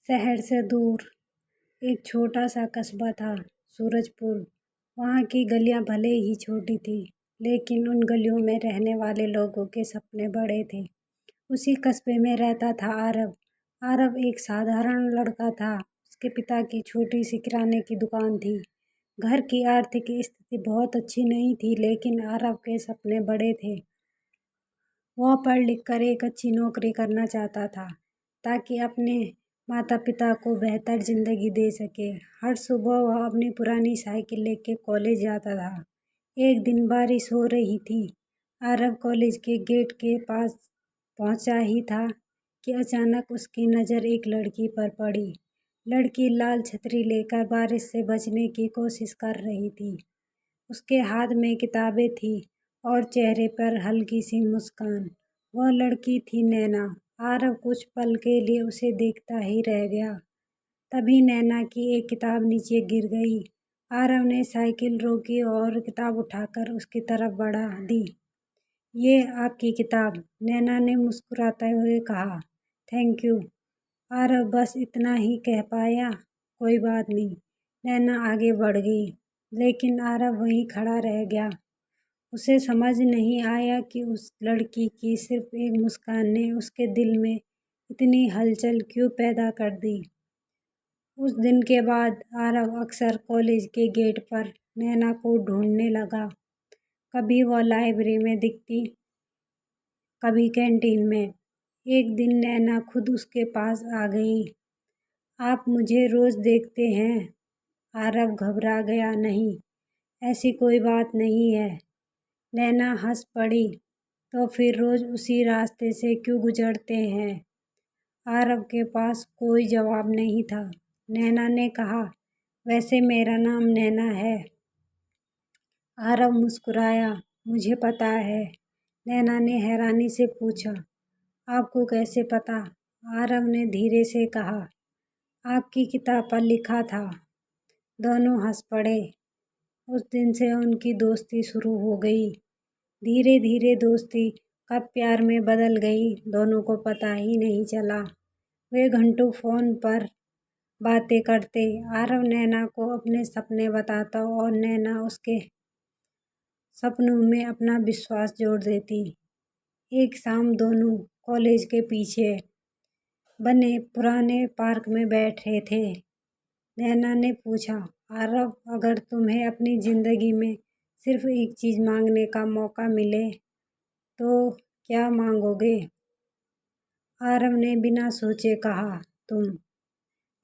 शहर से दूर एक छोटा सा कस्बा था, सूरजपुर। वहाँ की गलियाँ भले ही छोटी थीं, लेकिन उन गलियों में रहने वाले लोगों के सपने बड़े थे। उसी कस्बे में रहता था आरव। आरव एक साधारण लड़का था। उसके पिता की छोटी सी किराने की दुकान थी। घर की आर्थिक स्थिति बहुत अच्छी नहीं थी, लेकिन आरव के सपने बड़े थे। वह पढ़ लिख कर एक अच्छी नौकरी करना चाहता था, ताकि अपने माता पिता को बेहतर ज़िंदगी दे सके। हर सुबह वह अपनी पुरानी साइकिल लेके कॉलेज जाता था। एक दिन बारिश हो रही थी। आरव कॉलेज के गेट के पास पहुंचा ही था कि अचानक उसकी नज़र एक लड़की पर पड़ी। लड़की लाल छतरी लेकर बारिश से बचने की कोशिश कर रही थी। उसके हाथ में किताबें थी और चेहरे पर हल्की सी मुस्कान। वह लड़की थी नैना। आरव कुछ पल के लिए उसे देखता ही रह गया। तभी नैना की एक किताब नीचे गिर गई। आरव ने साइकिल रोकी और किताब उठाकर उसकी तरफ बढ़ा दी। ये आपकी किताब, नैना ने मुस्कुराते हुए कहा। Thank you. आरव बस इतना ही कह पाया। कोई बात नहीं। नैना आगे बढ़ गई, लेकिन आरव वहीं खड़ा रह गया। उसे समझ नहीं आया कि उस लड़की की सिर्फ एक मुस्कान ने उसके दिल में इतनी हलचल क्यों पैदा कर दी। उस दिन के बाद आरव अक्सर कॉलेज के गेट पर नैना को ढूंढने लगा। कभी वह लाइब्रेरी में दिखती, कभी कैंटीन में। एक दिन नैना खुद उसके पास आ गई। आप मुझे रोज़ देखते हैं? आरव घबरा गया। नहीं, ऐसी कोई बात नहीं है। नैना हंस पड़ी। तो फिर रोज़ उसी रास्ते से क्यों गुजरते हैं? आरव के पास कोई जवाब नहीं था। नैना ने कहा, वैसे मेरा नाम नैना है। आरव मुस्कुराया। मुझे पता है। नैना ने हैरानी से पूछा, आपको कैसे पता? आरव ने धीरे से कहा, आपकी किताब पर लिखा था। दोनों हंस पड़े। उस दिन से उनकी दोस्ती शुरू हो गई। धीरे धीरे दोस्ती कब प्यार में बदल गई, दोनों को पता ही नहीं चला। वे घंटों फ़ोन पर बातें करते। आरव नैना को अपने सपने बताता और नैना उसके सपनों में अपना विश्वास जोड़ देती। एक शाम दोनों कॉलेज के पीछे बने पुराने पार्क में बैठे थे। नैना ने पूछा, आरव, अगर तुम्हें अपनी ज़िंदगी में सिर्फ एक चीज़ मांगने का मौका मिले तो क्या मांगोगे? आरव ने बिना सोचे कहा, तुम।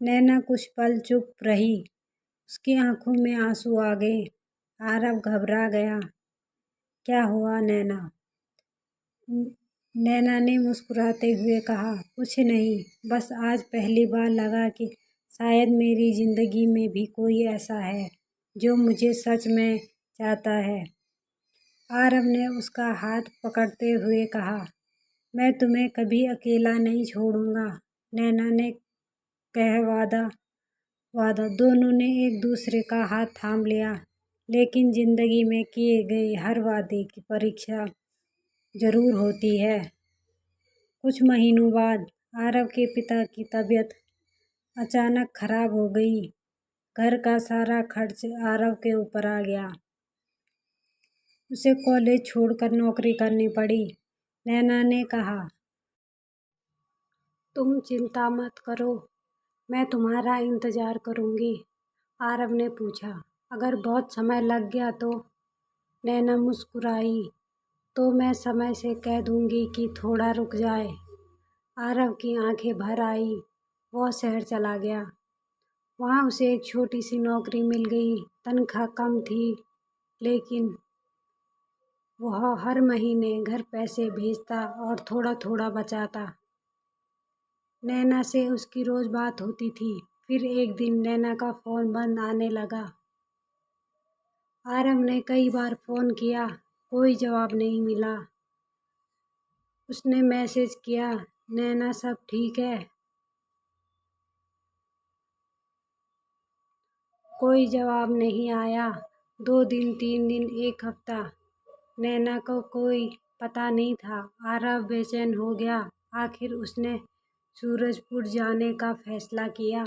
नैना कुछ पल चुप रही। उसकी आंखों में आंसू आ गए। आरव घबरा गया। क्या हुआ नैना? नैना ने मुस्कुराते हुए कहा, कुछ नहीं, बस आज पहली बार लगा कि शायद मेरी ज़िंदगी में भी कोई ऐसा है जो मुझे सच में चाहता है। आरव ने उसका हाथ पकड़ते हुए कहा, मैं तुम्हें कभी अकेला नहीं छोड़ूंगा। नैना ने कह वादा। दोनों ने एक दूसरे का हाथ थाम लिया। लेकिन जिंदगी में किए गए हर वादे की परीक्षा जरूर होती है। कुछ महीनों बाद आरव के पिता की तबीयत अचानक खराब हो गई। घर का सारा खर्च आरव के ऊपर आ गया। उसे कॉलेज छोड़कर नौकरी करनी पड़ी। नैना ने कहा, तुम चिंता मत करो, मैं तुम्हारा इंतज़ार करूँगी। आरव ने पूछा, अगर बहुत समय लग गया तो? नैना मुस्कुराई, तो मैं समय से कह दूँगी कि थोड़ा रुक जाए। आरव की आंखें भर आई। वह शहर चला गया। वहाँ उसे एक छोटी सी नौकरी मिल गई। तनख्वाह कम थी, लेकिन वह हर महीने घर पैसे भेजता और थोड़ा थोड़ा बचाता। नैना से उसकी रोज़ बात होती थी। फिर एक दिन नैना का फ़ोन बंद आने लगा। आरव ने कई बार फ़ोन किया, कोई जवाब नहीं मिला। उसने मैसेज किया, नैना सब ठीक है? कोई जवाब नहीं आया। 2 दिन, 3 दिन, एक हफ्ता। नैना को कोई पता नहीं था। आरव बेचैन हो गया। आखिर उसने सूरजपुर जाने का फैसला किया।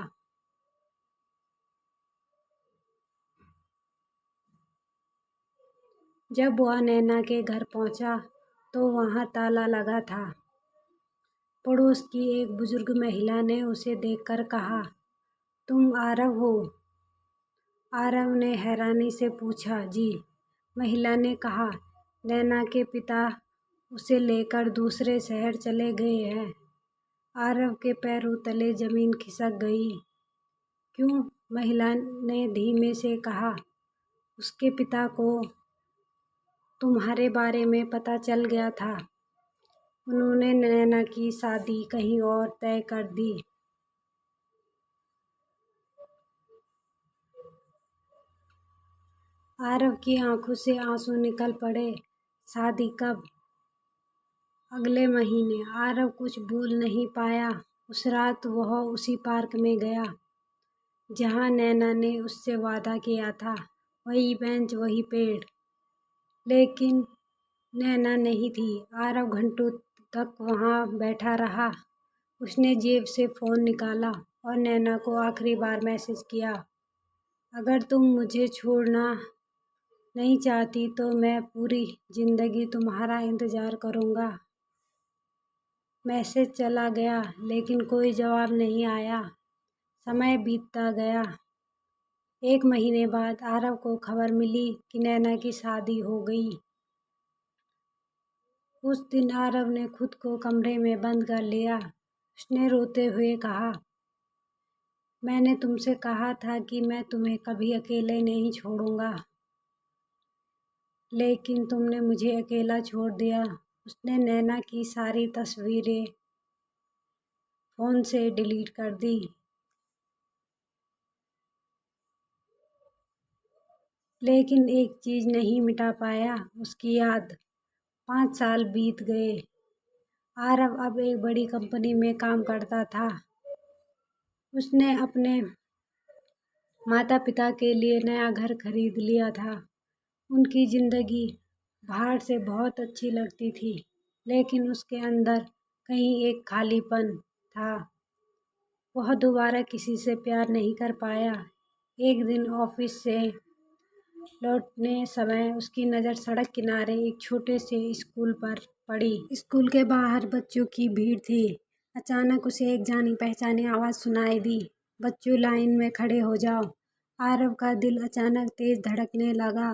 जब वह नैना के घर पहुंचा तो वहां ताला लगा था। पड़ोस की एक बुजुर्ग महिला ने उसे देखकर कहा, तुम आरव हो? आरव ने हैरानी से पूछा, जी। महिला ने कहा, नैना के पिता उसे लेकर दूसरे शहर चले गए हैं। आरव के पैरों तले जमीन खिसक गई। क्यों? महिला ने धीमे से कहा, उसके पिता को तुम्हारे बारे में पता चल गया था। उन्होंने नैना की शादी कहीं और तय कर दी। आरव की आंखों से आंसू निकल पड़े। शादी कब? अगले महीने। आरव कुछ बोल नहीं पाया। उस रात वह उसी पार्क में गया जहां नैना ने उससे वादा किया था। वही बेंच, वही पेड़, लेकिन नैना नहीं थी। आरव घंटों तक वहां बैठा रहा। उसने जेब से फ़ोन निकाला और नैना को आखिरी बार मैसेज किया, अगर तुम मुझे छोड़ना नहीं चाहती तो मैं पूरी ज़िंदगी तुम्हारा इंतज़ार करूँगा। मैसेज चला गया लेकिन कोई जवाब नहीं आया। समय बीतता गया। 1 महीने बाद आरव को खबर मिली कि नैना की शादी हो गई। उस दिन आरव ने खुद को कमरे में बंद कर लिया। उसने रोते हुए कहा, मैंने तुमसे कहा था कि मैं तुम्हें कभी अकेले नहीं छोड़ूंगा, लेकिन तुमने मुझे अकेला छोड़ दिया। उसने नैना की सारी तस्वीरें फ़ोन से डिलीट कर दी। लेकिन एक चीज़ नहीं मिटा पाया, उसकी याद। 5 साल बीत गए। आरव अब एक बड़ी कंपनी में काम करता था। उसने अपने माता पिता के लिए नया घर खरीद लिया था। उनकी ज़िंदगी बाहर से बहुत अच्छी लगती थी, लेकिन उसके अंदर कहीं एक खालीपन था। वह दोबारा किसी से प्यार नहीं कर पाया। एक दिन ऑफिस से लौटने समय उसकी नज़र सड़क किनारे एक छोटे से स्कूल पर पड़ी। स्कूल के बाहर बच्चों की भीड़ थी। अचानक उसे एक जानी पहचानी आवाज़ सुनाई दी, बच्चों लाइन में खड़े हो जाओ। आरव का दिल अचानक तेज धड़कने लगा।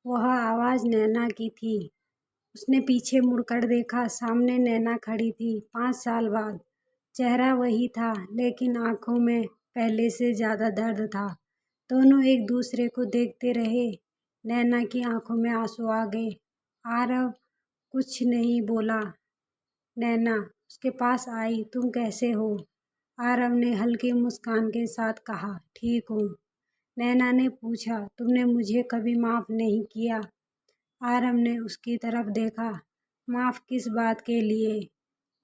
वह आवाज़ नैना की थी। उसने पीछे मुड़कर देखा। सामने नैना खड़ी थी। 5 साल बाद। चेहरा वही था, लेकिन आंखों में पहले से ज़्यादा दर्द था। दोनों एक दूसरे को देखते रहे। नैना की आंखों में आंसू आ गए। आरव कुछ नहीं बोला। नैना उसके पास आई, तुम कैसे हो? आरव ने हल्की मुस्कान के साथ कहा, ठीक हूँ। नैना ने पूछा, तुमने मुझे कभी माफ़ नहीं किया? आरव ने उसकी तरफ देखा। माफ़ किस बात के लिए?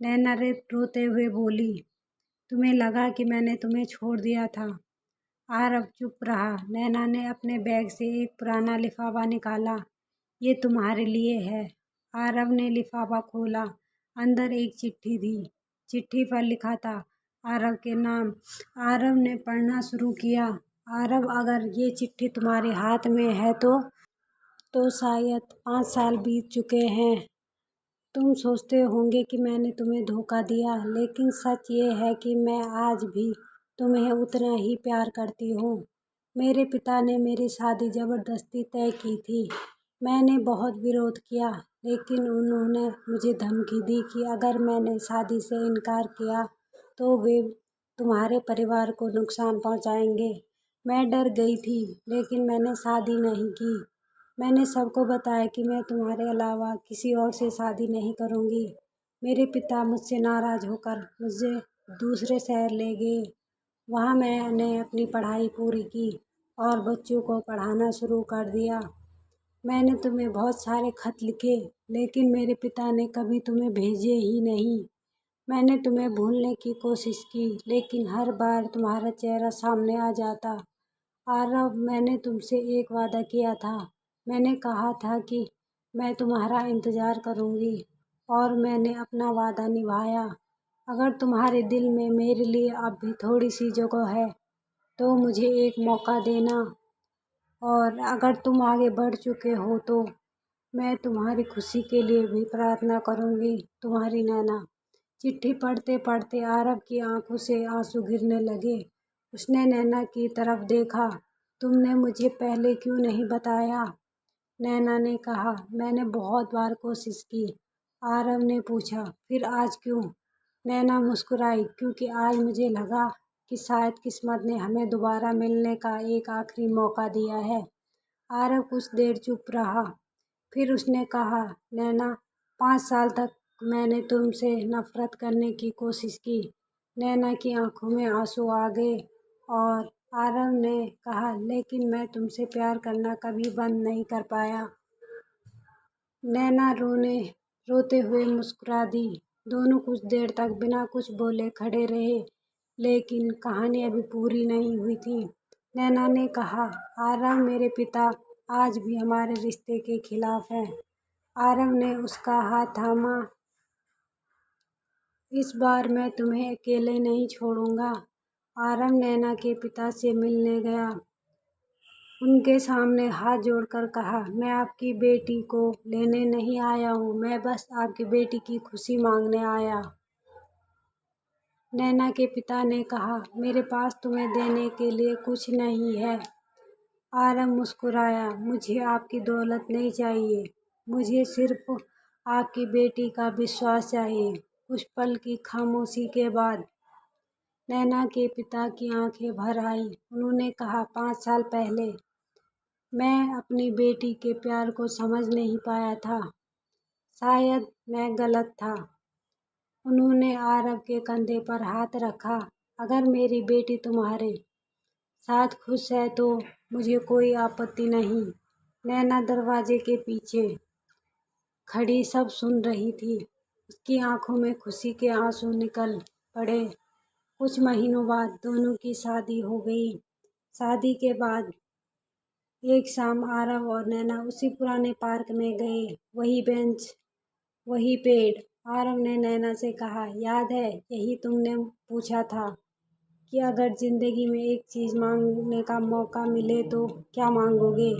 नैना रोते हुए बोली, तुम्हें लगा कि मैंने तुम्हें छोड़ दिया था। आरव चुप रहा। नैना ने अपने बैग से एक पुराना लिफाफा निकाला। ये तुम्हारे लिए है। आरव ने लिफाफा खोला। अंदर एक चिट्ठी थी। चिट्ठी पर लिखा था, आरव के नाम। आरव ने पढ़ना शुरू किया। आरव, अगर ये चिट्ठी तुम्हारे हाथ में है तो शायद 5 साल बीत चुके हैं। तुम सोचते होंगे कि मैंने तुम्हें धोखा दिया, लेकिन सच ये है कि मैं आज भी तुम्हें उतना ही प्यार करती हूँ। मेरे पिता ने मेरी शादी ज़बरदस्ती तय की थी। मैंने बहुत विरोध किया, लेकिन उन्होंने मुझे धमकी दी कि अगर मैंने शादी से इनकार किया तो वे तुम्हारे परिवार को नुकसान पहुँचाएंगे। मैं डर गई थी, लेकिन मैंने शादी नहीं की। मैंने सबको बताया कि मैं तुम्हारे अलावा किसी और से शादी नहीं करूँगी। मेरे पिता मुझसे नाराज़ होकर मुझे दूसरे शहर ले गए। वहाँ मैंने अपनी पढ़ाई पूरी की और बच्चों को पढ़ाना शुरू कर दिया। मैंने तुम्हें बहुत सारे खत लिखे, लेकिन मेरे पिता ने कभी तुम्हें भेजे ही नहीं। मैंने तुम्हें भूलने की कोशिश की, लेकिन हर बार तुम्हारा चेहरा सामने आ जाता। आरव, मैंने तुमसे एक वादा किया था। मैंने कहा था कि मैं तुम्हारा इंतज़ार करूँगी, और मैंने अपना वादा निभाया। अगर तुम्हारे दिल में मेरे लिए अब भी थोड़ी सी जगह है तो मुझे एक मौका देना, और अगर तुम आगे बढ़ चुके हो तो मैं तुम्हारी खुशी के लिए भी प्रार्थना करूंगी। तुम्हारी नैना। चिट्ठी पढ़ते पढ़ते आरव की आंखों से आंसू गिरने लगे। उसने नैना की तरफ देखा। तुमने मुझे पहले क्यों नहीं बताया? नैना ने कहा, मैंने बहुत बार कोशिश की। आरव ने पूछा, फिर आज क्यों? नैना मुस्कुराई, क्योंकि आज मुझे लगा कि शायद किस्मत ने हमें दोबारा मिलने का एक आखिरी मौका दिया है। आरव कुछ देर चुप रहा। फिर उसने कहा, नैना, 5 साल तक मैंने तुमसे नफरत करने की कोशिश की। नैना की आंखों में आंसू आ गए और आरव ने कहा, लेकिन मैं तुमसे प्यार करना कभी बंद नहीं कर पाया। नैना रोते हुए मुस्कुरा दी। दोनों कुछ देर तक बिना कुछ बोले खड़े रहे, लेकिन कहानी अभी पूरी नहीं हुई थी। नैना ने कहा, आरव, मेरे पिता आज भी हमारे रिश्ते के खिलाफ हैं। आरव ने उसका हाथ थामा। इस बार मैं तुम्हें अकेले नहीं छोड़ूंगा। आरव नैना के पिता से मिलने गया। उनके सामने हाथ जोड़कर कहा, मैं आपकी बेटी को लेने नहीं आया हूँ, मैं बस आपकी बेटी की खुशी मांगने आया। नैना के पिता ने कहा, मेरे पास तुम्हें देने के लिए कुछ नहीं है। आरव मुस्कुराया, मुझे आपकी दौलत नहीं चाहिए, मुझे सिर्फ आपकी बेटी का विश्वास चाहिए। कुछ पल की खामोशी के बाद नैना के पिता की आंखें भर आई। उन्होंने कहा, 5 साल पहले मैं अपनी बेटी के प्यार को समझ नहीं पाया था। शायद मैं गलत था। उन्होंने आरव के कंधे पर हाथ रखा। अगर मेरी बेटी तुम्हारे साथ खुश है तो मुझे कोई आपत्ति नहीं। नैना दरवाजे के पीछे खड़ी सब सुन रही थी। उसकी आंखों में खुशी के आंसू निकल पड़े। कुछ महीनों बाद दोनों की शादी हो गई। शादी के बाद एक शाम आरव और नैना उसी पुराने पार्क में गए। वही बेंच, वही पेड़। आरव ने नैना से कहा, याद है, यही तुमने पूछा था कि अगर जिंदगी में एक चीज मांगने का मौका मिले तो क्या मांगोगे?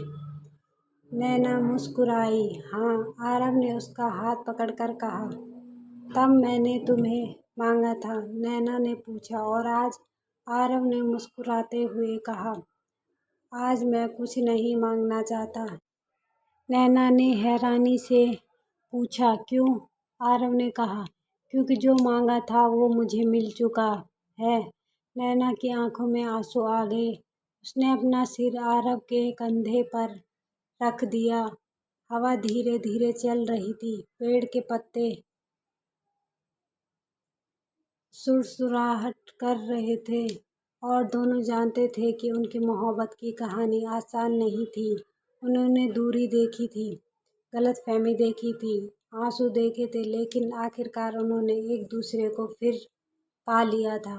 नैना मुस्कुराई। हाँ। आरव ने उसका हाथ पकड़कर कहा, तब मैंने तुम्हें मांगा था। नैना ने पूछा, और आज? आरव ने मुस्कुराते हुए कहा, आज मैं कुछ नहीं मांगना चाहता। नैना ने हैरानी से पूछा, क्यों? आरव ने कहा, क्योंकि जो मांगा था वो मुझे मिल चुका है। नैना की आंखों में आंसू आ गए। उसने अपना सिर आरव के कंधे पर रख दिया। हवा धीरे धीरे चल रही थी। पेड़ के पत्ते सुरसुराहट कर रहे थे और दोनों जानते थे कि उनकी मोहब्बत की कहानी आसान नहीं थी। उन्होंने दूरी देखी थी, गलतफहमी देखी थी, आंसू देखे थे, लेकिन आखिरकार उन्होंने एक दूसरे को फिर पा लिया था।